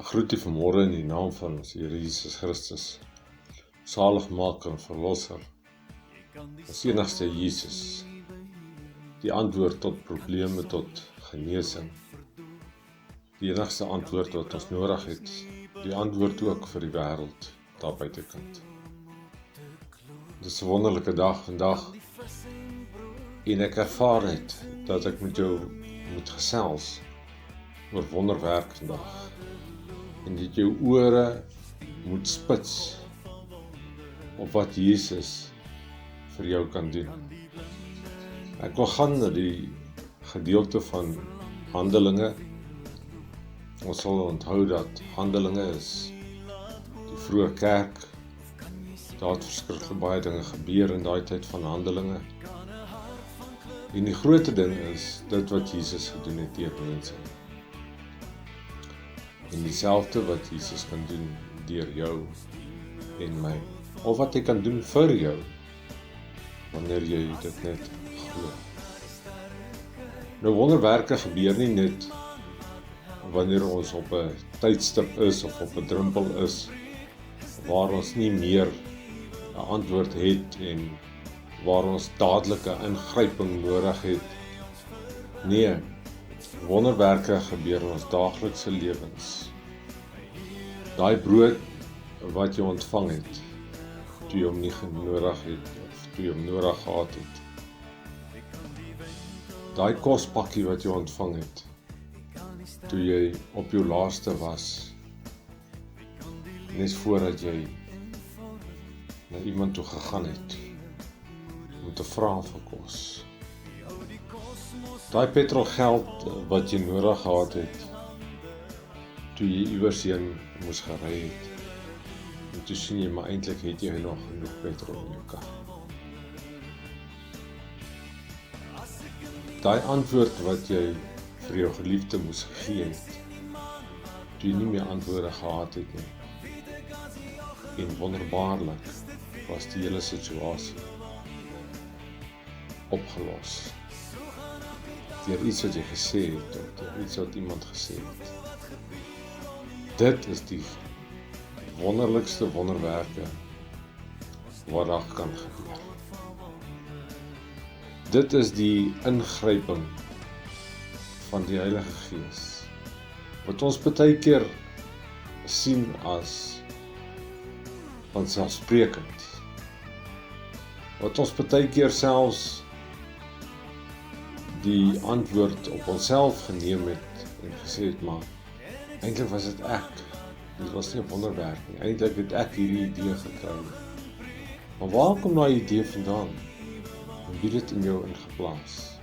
Groet u vanmôre in die naam van ons Here Jesus Christus, Saligmaker en Verlosser, ons enigste Jesus, die antwoord tot probleme, tot genesing, die enigste antwoord wat ons nodig het, die antwoord ook vir die wêreld daar buitekant. Dit is 'n wonderlike dag vandag, en ek ervaar het dat ek met jou moet gesels oor wonderwerk vandag. En dat jou ore moet spits op wat Jesus vir jou kan doen. Ek wil gaan na die gedeelte van Handelinge. Ons sal onthou dat Handelinge is die vroeë kerk. Daar het verskriklik baie dinge gebeur in daai tyd van Handelinge. En die groot ding is dit wat Jesus gedoen het deur mense. En dieselfde wat Jesus kan doen deur jou en my. Of wat hy kan doen vir jou, wanneer jy dit net glo. Nou wonderwerke gebeur nie net wanneer ons op 'n tydstip is of op 'n drempel is, waar ons nie meer 'n antwoord het en waar ons dadelike ingryping nodig het. Nee, wonderwerke gebeur in ons daaglikse lewens. Daai brood wat jy ontvang het, toe jy hom nie nodig het, of toe jy hom nodig gehad het. Daai kospakkie wat jy ontvang het, toe jy op jou laaste was, net voordat jy na iemand toe gegaan het, om te vra vir kos. Daai petrolgeld wat jy nodig gehad het, toe jy iewers heen moes gery het, en toe sien jy, maar eintlik het jy nog genoeg petrol in jou kar. Daai antwoord wat jy vir jou geliefde moes gegee het, toe jy nie meer antwoorde gehad het nie. En wonderbaarlik was die hele situasie opgelos. Deur iets wat jy gesê het, of deur iets wat iemand gesê het. Dit is die wonderlikste wonderwerke wat daar kan gebeur. Dit is die ingryping van die Heilige Gees, wat ons baie keer sien as vanselfsprekend, wat ons baie keer selfs die antwoord op onsself geneem het en gesê het, maar eintlik was dit ek. Dit was nie 'n wonderwerk nie. Eintlik het ek hierdie idee gekry. Maar waar kom daai idee vandaan? En wie het dit in jou ingeplaas?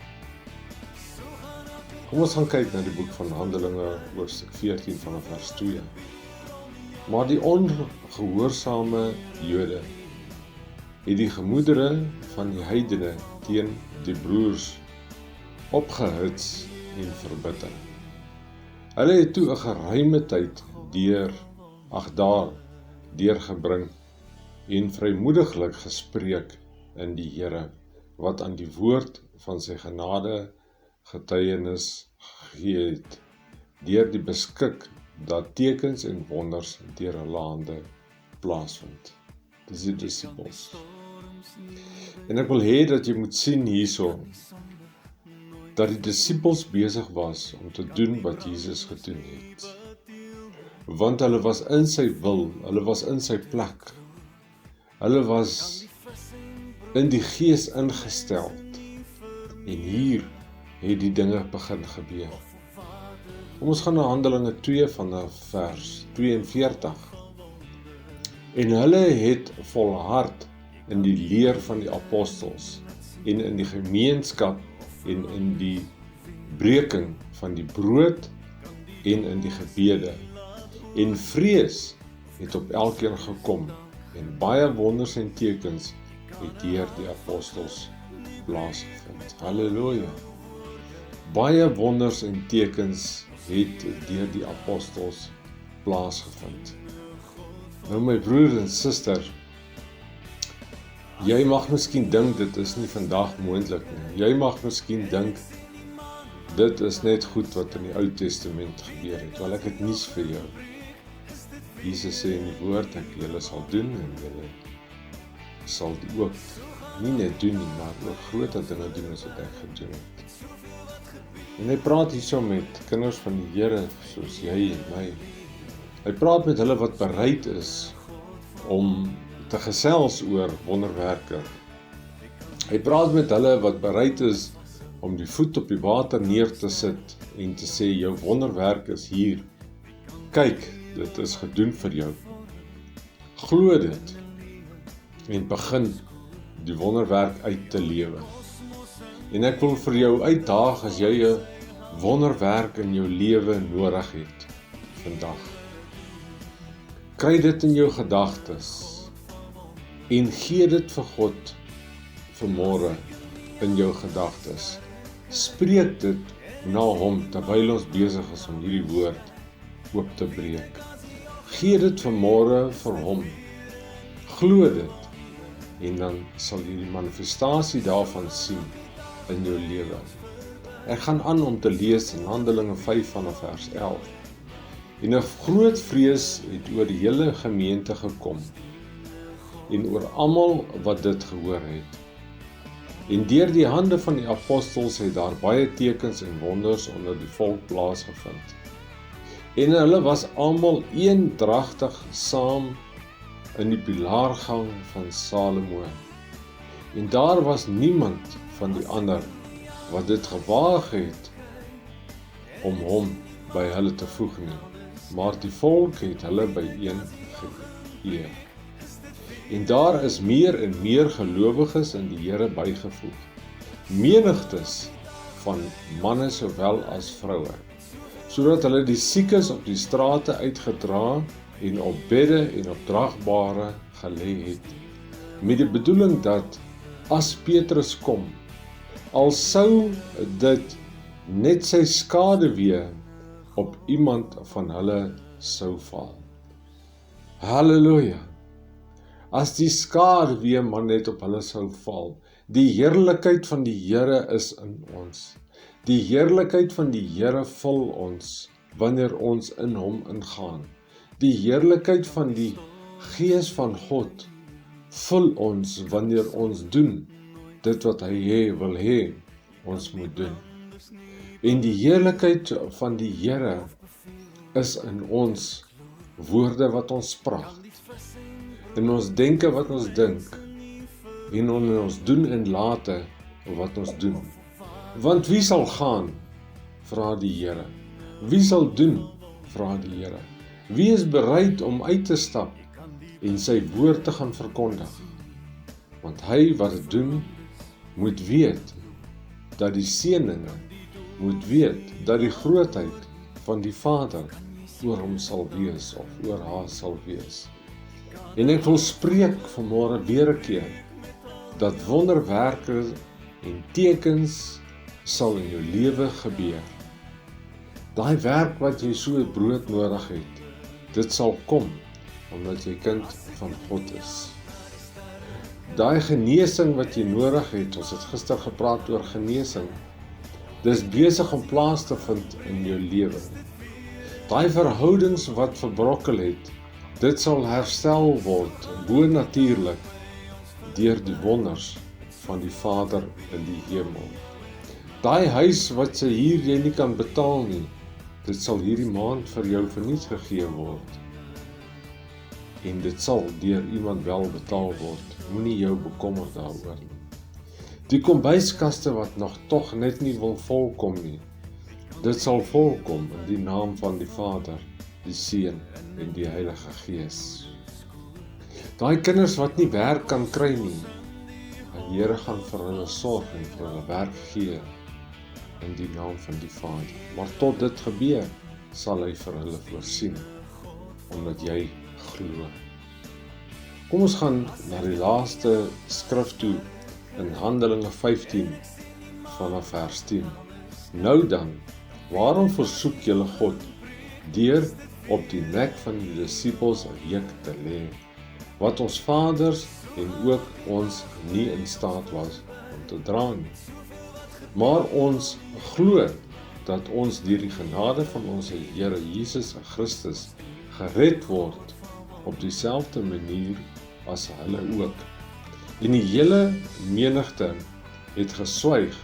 Kom ons gaan kyk na die boek van Handelinge, hoofstuk 14 vanaf vers 2. Maar die ongehoorsame Jode het die gemoedere van die heidene teen die broers opgehits en verbitter. Hulle het toe 'n geruime tyd deurgebring en vrymoediglik gespreek in die Here, wat aan die woord van sy genade getuienis gegee het, deur die beskik dat tekens en wonders deur hulle hande plaasvind. Dis die disippels. En ek wil hê dat jy moet sien hierso, dat die disippels besig was om te doen wat Jesus gedoen het. Want hulle was in sy wil, hulle was in sy plek. Hulle was in die Gees ingestel. En hier het die dinge begin gebeur. Kom ons gaan na Handelinge 2 vanaf vers 42. En hulle het volhard in die leer van die apostels en in die gemeenskap en in die breking van die brood en in die gebede. En vrees het op elkeen gekom en baie wonders en tekens het deur die apostels plaasgevind. Halleluja! Baie wonders en tekens het deur die apostels plaasgevind. Nou my broer en suster, jy mag miskien dink dit is nie vandag moontlik nie. Jy mag miskien dink dit is net goed wat in die Ou Testament gebeur het. Wel, ek het nuus vir jou. Jesus sê in die woord, ek julle sal doen en julle sal ook nie net doen nie, maar ook groter dinge doen as wat ek gedoen het. En hy praat hierso met kinders van die Here soos jy en my. Hy praat met hulle wat bereid is om te gesels oor wonderwerke. Hy praat met hulle wat bereid is om die voet op die water neer te sit en te sê, jou wonderwerk is hier. Kyk, dit is gedoen vir jou. Glo dit en begin die wonderwerk uit te lewe. En ek wil vir jou uitdaag as jy 'n wonderwerk in jou lewe nodig het vandag. Kry dit in jou gedagtes en gee dit vir God vanmôre in jou gedagtes. Spreek dit na hom terwyl ons besig is om hierdie woord oop te breek. Gee dit vanmôre vir hom. Glo dit en dan sal jy die manifestasie daarvan sien in jou lewe. Ek gaan aan om te lees in Handelinge 5 vanaf vers 11. En 'n groot vrees het oor die hele gemeente gekom en oor almal wat dit gehoor het. En deur die hande van die apostels het daar baie tekens en wonders onder die volk plaasgevind. En hulle was almal eendragtig saam in die pilaargang van Salomo. En daar was niemand van die ander wat dit gewaag het om hom by hulle te voeg nie, maar die volk het hulle byeen geëer. En daar is meer en meer gelowiges in die Here bygevoeg, menigtes van manne sowel as vroue, sodat hulle die siekes op die strate uitgedra en op bedde en op dragbare gelê het, met die bedoeling dat as Petrus kom, al sou dit net sy skaduwee op iemand van hulle sou val. Halleluja! As die skaduwee maar net op hulle sou val, die heerlikheid van die Here is in ons. Die heerlikheid van die Here vul ons wanneer ons in hom ingaan. Die heerlikheid van die Gees van God vul ons wanneer ons doen dit wat hy wil hê ons moet doen. En die heerlikheid van die Here is in ons woorde wat ons praat, in ons denke wat ons dink, en in ons doen en late wat ons doen. Want wie sal gaan, vra die Here. Wie sal doen, vra die Here. Wie is bereid om uit te stap en sy woord te gaan verkondig? Want hy wat dit doen, moet weet dat die seëninge, moet weet dat die grootheid van die Vader oor hom sal wees of oor haar sal wees. En ek wil spreek vanmôre weer 'n keer dat wonderwerke en tekens sal in jou lewe gebeur. Daai werk wat jy so brood nodig het, dit sal kom omdat jy kind van God is. Daai genesing wat jy nodig het, ons het gister gepraat oor genesing, dis besig om plaas te vind in jou lewe. Daai verhoudings wat verbrokkel het, dit sal herstel word, bonatuurlik, deur die wonders van die Vader in die hemel. Daai huis wat sy huur jy nie kan betaal nie, dit sal hierdie maand vir jou verniet gegee word. En dit sal deur iemand wel betaal word. Moenie jou bekommer daaroor nie. Die kombuiskaste wat nog tog net nie wil volkom nie, dit sal volkom in die naam van die Vader, die Seun en die Heilige Gees. Daai kinders wat nie werk kan kry nie, die Here gaan vir hulle sorg en vir hulle werk gee in die naam van die Vader. Maar tot dit gebeur, sal hy vir hulle voorsien, omdat jy glo. Kom ons gaan na die laaste skrif toe in Handelinge 15 vanaf vers 10. Nou dan, waarom versoek julle God deur op die nek van die disippels 'n juk te lê, wat ons vaders en ook ons nie in staat was om te dra nie? Maar ons glo dat ons deur die genade van ons Here Jesus Christus gered word op dieselfde manier as hulle ook. En die hele menigte het geswyg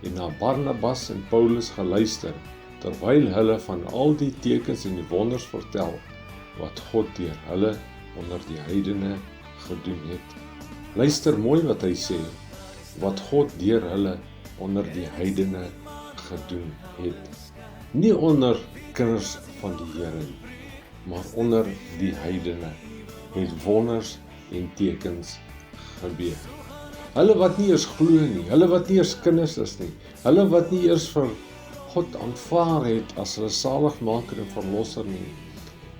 en na Barnabas en Paulus geluister, terwyl hulle van al die tekens en die wonders vertel, wat God deur hulle onder die heidene gedoen het. Luister mooi wat hy sê, wat God deur hulle onder die heidene gedoen het. Nie onder kinders van die Here nie, maar onder die heidene het wonders en tekens gebeur. Hulle wat nie eers glo nie, hulle wat nie eers kinders is nie, hulle wat nie eers vir God aanvaar het as hulle saligmaker en verlosser nie.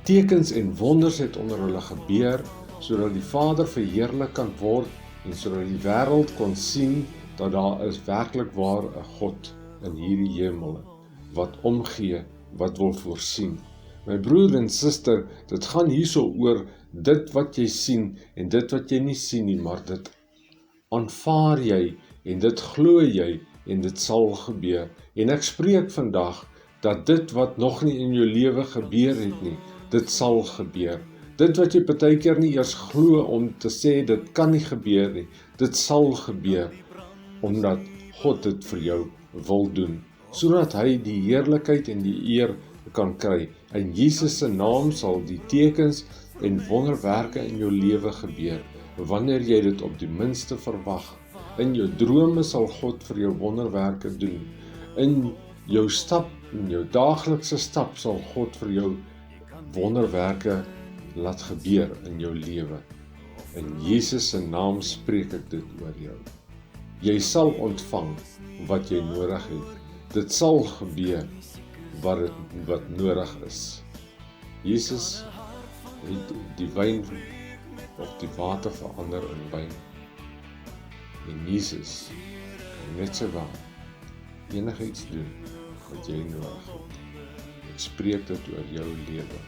Tekens en wonders het onder hulle gebeur, sodat die Vader verheerlik kan word en sodat die wêreld kon sien dat daar is werklik waar 'n God in hierdie hemel wat omgee, wat wil voorsien. My broer en suster, dit gaan hierso oor dit wat jy sien en dit wat jy nie sien nie, maar dit aanvaar jy en dit glo jy en dit sal gebeur. En ek spreek vandag dat dit wat nog nie in jou lewe gebeur het nie, dit sal gebeur. Dit wat jy partykeer nie eers glo om te sê dit kan nie gebeur nie, dit sal gebeur, omdat God dit vir jou wil doen, sodat hy die heerlikheid en die eer kan kry. In Jesus se naam sal die tekens en wonderwerke in jou lewe gebeur, wanneer jy dit op die minste verwag. In jou drome sal God vir jou wonderwerke doen. In jou stap, in jou daaglikse stap sal God vir jou wonderwerke laat gebeur in jou lewe. In Jesus se naam spreek ek dit oor jou. Jy sal ontvang wat jy nodig het. Dit sal gebeur wat nodig is. Jesus het die wyn of die water verander in wyn. En Jesus kan net so wel enigiets doen wat jy nodig het. Ek spreek dit oor jou lewe.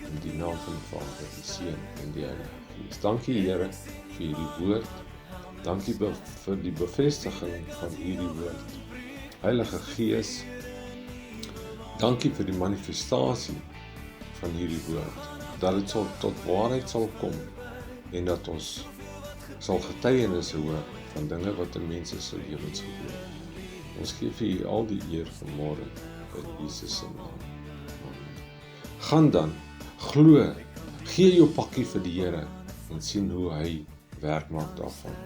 In die naam van die Vader, die Seun en die Heilige Gees. Dankie Here vir hierdie woord. Dankie vir die bevestiging van hierdie woord. Heilige Gees, dankie vir die manifestasie van hierdie woord. Dat dit tot waarheid sal kom en dat ons sal getuienisse hoor van dinge wat in mense se lewens gebeur. Ons gee vir U al die eer vanmôre in Jesus se naam. Amen. Gaan dan, glo, gee jou pakkie vir die Here en sien hoe hy werk maak daarvan.